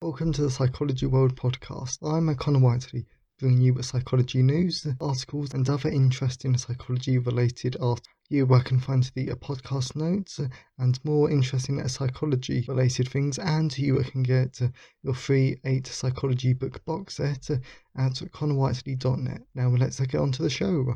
Welcome to the Psychology World podcast. I'm Connor Whiteley, bringing you psychology news, articles, and other interesting psychology-related articles. Where I can find the podcast notes and more interesting psychology-related things, and you can get your free 8 psychology book box set at connorwhiteley.net. Now let's get on to the show.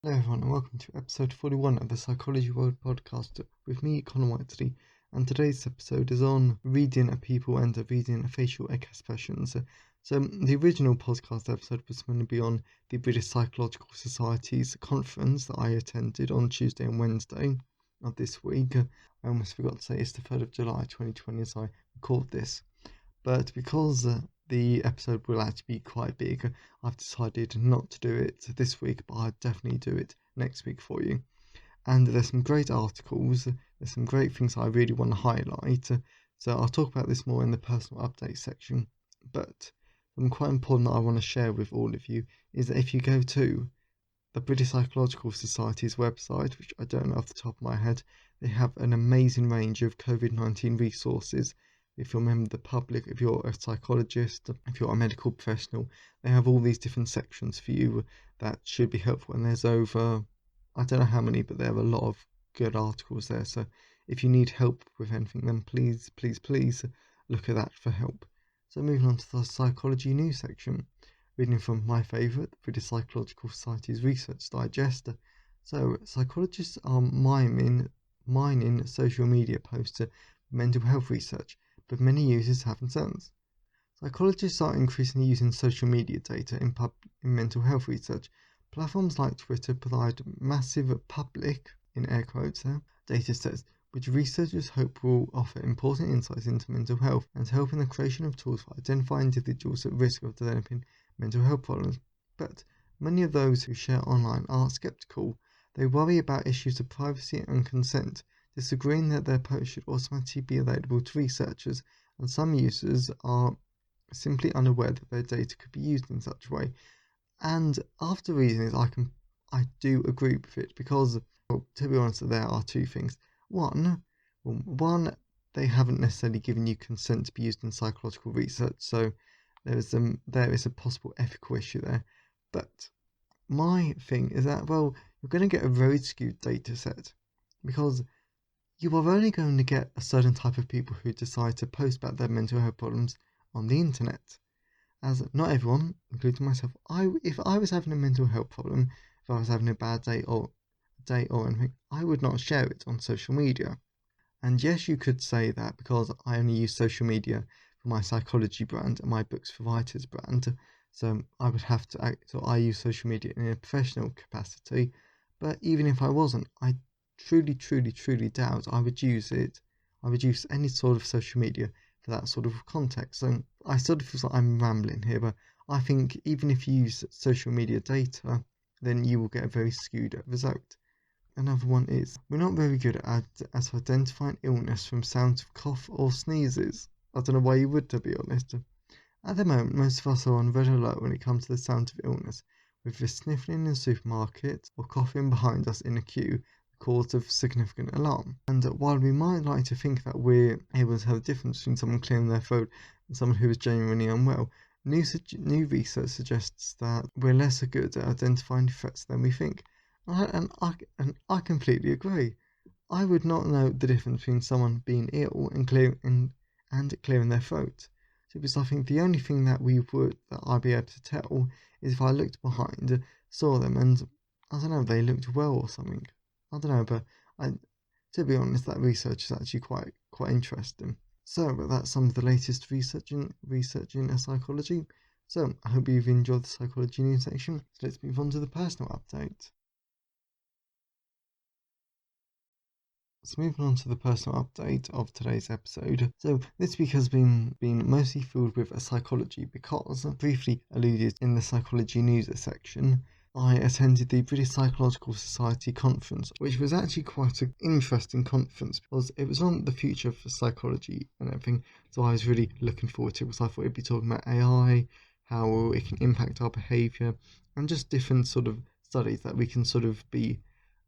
Hello everyone, and welcome to episode 41 of the Psychology World podcast with me, Connor Whiteley. And today's episode is on reading people and reading facial expressions. So the original podcast episode was going to be on the British Psychological Society's conference that I attended on Tuesday and Wednesday of this week. I almost forgot to say it's the 3rd of July 2020 as I record this. But because the episode will actually be quite big, I've decided not to do it this week, but I'll definitely do it next week for you. And there's some great articles, there's some great things I really want to highlight, so I'll talk about this more in the personal update section. But something quite important that I want to share with all of you is that if you go to the British Psychological Society's website, which I don't know off the top of my head, they have an amazing range of COVID-19 resources. If you're a member of the public, if you're a psychologist, if you're a medical professional, they have all these different sections for you that should be helpful. And there's over, I don't know how many, but there are a lot of good articles there. So if you need help with anything, then please look at that for help. So moving on to the psychology news section, reading from my favourite, British Psychological Society's Research Digest. So psychologists are mining social media posts for mental health research, but many users have concerns. Psychologists are increasingly using social media data in mental health research. Platforms like Twitter provide massive public, in air quotes data sets, which researchers hope will offer important insights into mental health and help in the creation of tools for identifying individuals at risk of developing mental health problems. But many of those who share online are skeptical. They worry about issues of privacy and consent, disagreeing that their posts should automatically be available to researchers, and some users are simply unaware that their data could be used in such a way. And after reading it, I do agree with it, because, well, to be honest, there are two things. One, they haven't necessarily given you consent to be used in psychological research, so there is a possible ethical issue there. But my thing is that, well, you're going to get a very skewed data set, because you are only going to get a certain type of people who decide to post about their mental health problems on the internet. As not everyone, including myself, if I was having a mental health problem, if I was having a bad day or anything, I would not share it on social media. And yes, you could say that because I only use social media for my psychology brand and my Books for Writers brand, so I would have to act, so I use social media in a professional capacity. But even if I wasn't, I truly doubt I would use it. I would use any sort of social media for that sort of context. So I sort of feel like I'm rambling here, but I think even if you use social media data, then you will get a very skewed result. Another one is, we're not very good at identifying illness from sounds of cough or sneezes. I don't know why you would, to be honest. At the moment, most of us are on red alert when it comes to the sound of illness, with the sniffling in the supermarket or coughing behind us in a queue cause of significant alarm. And while we might like to think that we're able to have a difference between someone clearing their throat and someone who is genuinely unwell, new research suggests that we're less good at identifying threats than we think. And I completely agree. I would not know the difference between someone being ill and clearing their throat. So because I think the only thing that I'd be able to tell is if I looked behind, saw them, and I don't know, they looked well or something. I don't know, but to be honest, that research is actually quite interesting. So that's some of the latest research in psychology. So I hope you've enjoyed the psychology news section. So let's move on to the personal update. So moving on to the personal update of today's episode. So this week has been mostly filled with psychology, because, briefly alluded in the psychology news section, I attended the British Psychological Society conference, which was actually quite an interesting conference because it was on the future of psychology and everything. So I was really looking forward to it, because I thought it'd be talking about AI, how it can impact our behaviour, and just different sort of studies that we can sort of be,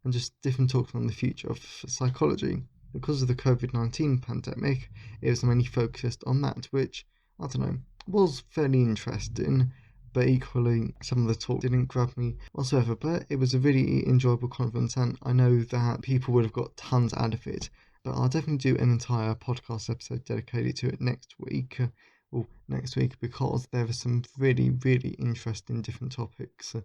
and just different talks on the future of psychology. because of the COVID-19 pandemic, it was mainly focused on that, which, I don't know, was fairly interesting, but equally some of the talk didn't grab me whatsoever. But it was a really enjoyable conference, and I know that people would have got tons out of it. But I'll definitely do an entire podcast episode dedicated to it next week. Because there are some really, really interesting different topics.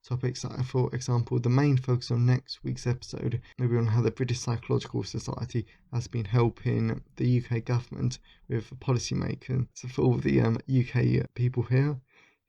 Topics that, for example, the main focus on next week's episode will be on how the British Psychological Society has been helping the UK government with policymaking. So for all the UK people here,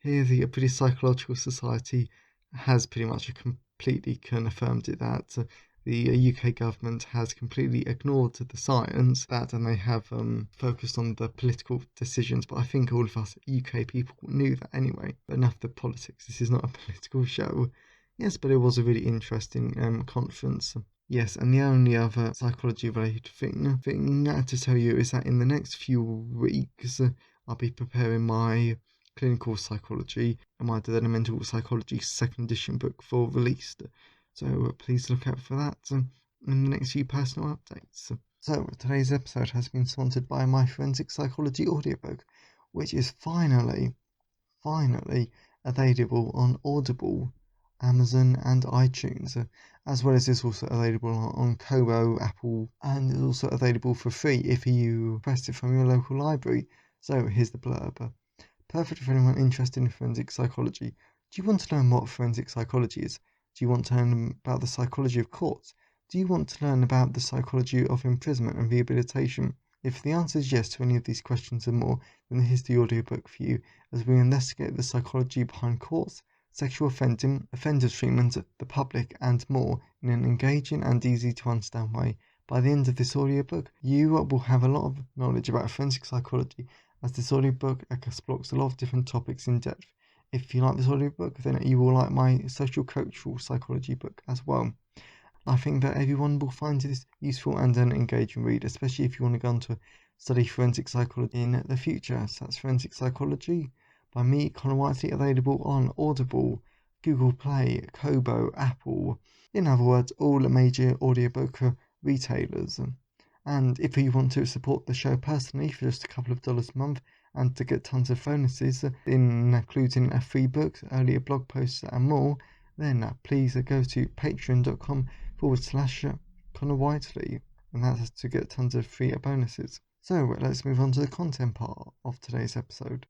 the British Psychological Society has pretty much completely confirmed it that the UK government has completely ignored the science and they have focused on the political decisions. But I think all of us UK people knew that anyway. But enough of the politics. This is not a political show. Yes, but it was a really interesting conference. Yes, and the only other psychology-related thing to tell you is that in the next few weeks, I'll be preparing my clinical psychology and my developmental psychology second edition book for release. So please look out for that in the next few personal updates. So today's episode has been sponsored by my forensic psychology audiobook, which is finally available on Audible, Amazon and iTunes, as well as it's also available on Kobo, Apple, and it's also available for free if you request it from your local library. So here's the blurb. Perfect for anyone interested in forensic psychology. Do you want to learn what forensic psychology is? Do you want to learn about the psychology of courts? Do you want to learn about the psychology of imprisonment and rehabilitation? If the answer is yes to any of these questions and more, then here's the audiobook for you as we investigate the psychology behind courts, sexual offending, offenders treatment, the public, and more in an engaging and easy to understand way. By the end of this audiobook, you will have a lot of knowledge about forensic psychology, as this audiobook explores a lot of different topics in depth. If you like this audiobook, then you will like my social cultural psychology book as well. I think that everyone will find this useful and an engaging read, especially if you want to go on to study forensic psychology in the future. So that's Forensic Psychology by me, Connor Whiteley, available on Audible, Google Play, Kobo, Apple, in other words, all major audiobook retailers. And if you want to support the show personally for just a couple of dollars a month, and to get tons of bonuses, including a free book, earlier blog posts and more, then please go to patreon.com/Connor Whiteley, and that's to get tons of free bonuses. So let's move on to the content part of today's episode.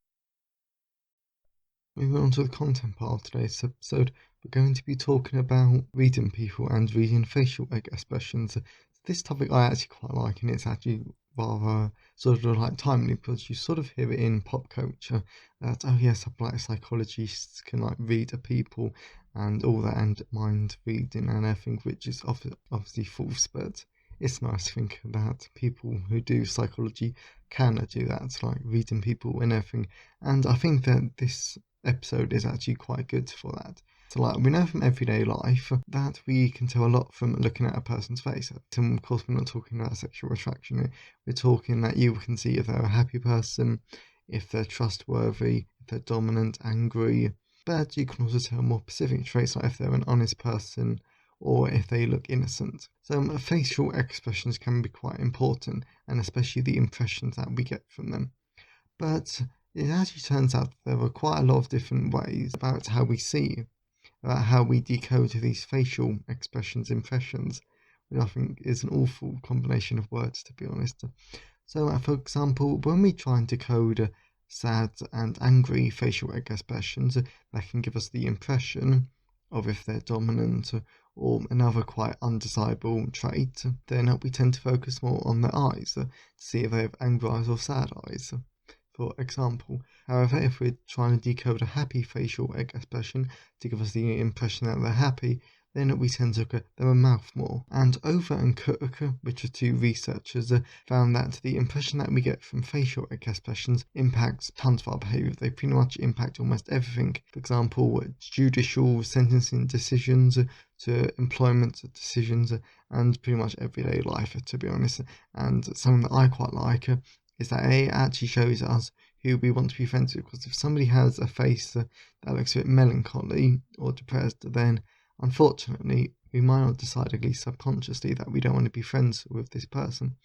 Moving on to the content part of today's episode, we're going to be talking about reading people and reading facial expressions. This topic I actually quite like, and it's actually rather sort of like timely because you sort of hear it in pop culture that, oh yes, black psychologists can like read a people and all that and mind reading and everything, which is obviously false, but it's nice to think that people who do psychology can do that, like reading people and everything. And I think that this episode is actually quite good for that. So like we know from everyday life that we can tell a lot from looking at a person's face. And of course we're not talking about sexual attraction. We're talking that you can see if they're a happy person, if they're trustworthy, if they're dominant, angry. But you can also tell more specific traits like if they're an honest person or if they look innocent. So facial expressions can be quite important, and especially the impressions that we get from them. But it actually turns out there are quite a lot of different ways about how we see, about how we decode these facial expressions, impressions, which I think is an awful combination of words, to be honest. So, for example, when we try and decode sad and angry facial expressions, that can give us the impression of if they're dominant or another quite undesirable trait, then we tend to focus more on their eyes to see if they have angry eyes or sad eyes, for example. However, if we're trying to decode a happy facial expression to give us the impression that they're happy, then we tend to look at their mouth more. And Over and Cook, which are two researchers, found that the impression that we get from facial expressions impacts tons of our behaviour. They pretty much impact almost everything. For example, judicial sentencing decisions to employment decisions and pretty much everyday life, to be honest. And something that I quite like is that it actually shows us who we want to be friends with, because if somebody has a face that looks a bit melancholy or depressed, then unfortunately we might not decide, at least subconsciously, that we don't want to be friends with this person.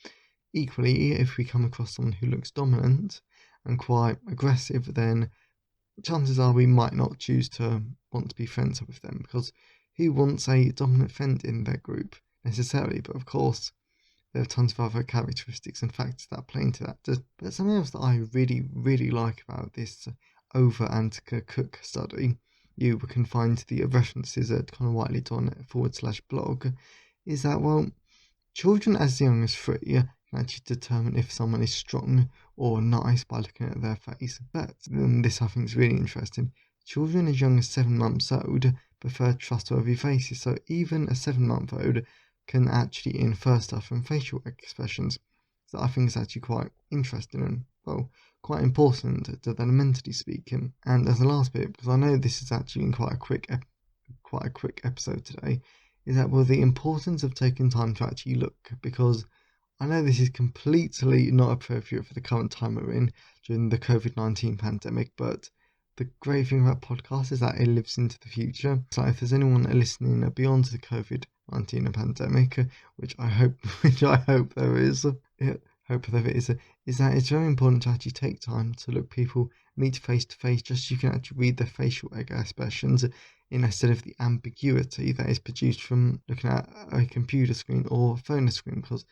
Equally, if we come across someone who looks dominant and quite aggressive, then chances are we might not choose to want to be friends with them, because who wants a dominant friend in their group necessarily? But of course, there are tons of other characteristics and factors that play into that. But something else that I really like about this Over and Cook study, you can find the references at connorwhiteley.net/blog, is that, well, children as young as 3 can actually determine if someone is strong or nice by looking at their face. But then this, I think, is really interesting. Children as young as 7 months old prefer trustworthy faces, so even a 7-month-old can actually infer stuff from facial expressions. So I think it's actually quite interesting and, well, quite important developmentally speaking. And as the last bit, because I know this is actually in quite a quick episode today, is that, well, the importance of taking time to actually look, because I know this is completely not appropriate for the current time we're in during the COVID-19 pandemic, but the great thing about podcasts is that it lives into the future. So if there's anyone listening beyond the COVID-19 pandemic, which I hope there is, is that it's very important to actually take time to look people, meet face to face, just so you can actually read their facial expressions instead of the ambiguity that is produced from looking at a computer screen or phone screen. Because,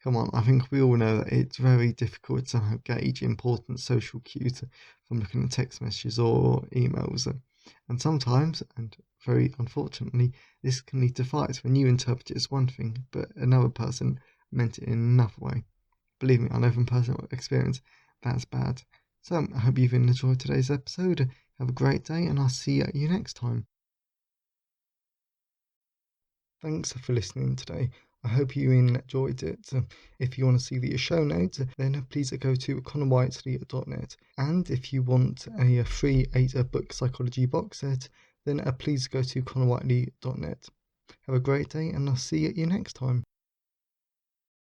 come on, I think we all know that it's very difficult to gauge important social cues from looking at text messages or emails. And sometimes, and very unfortunately, this can lead to fights when you interpret it as one thing, but another person meant it in another way. Believe me, I know from personal experience that's bad. So I hope you've enjoyed today's episode. Have a great day, and I'll see you next time. Thanks for listening today. I hope you enjoyed it. If you want to see the show notes, then please go to connorwhiteley.net. And if you want a free 8-book psychology box set, then please go to connorwhiteley.net. Have a great day, and I'll see you next time.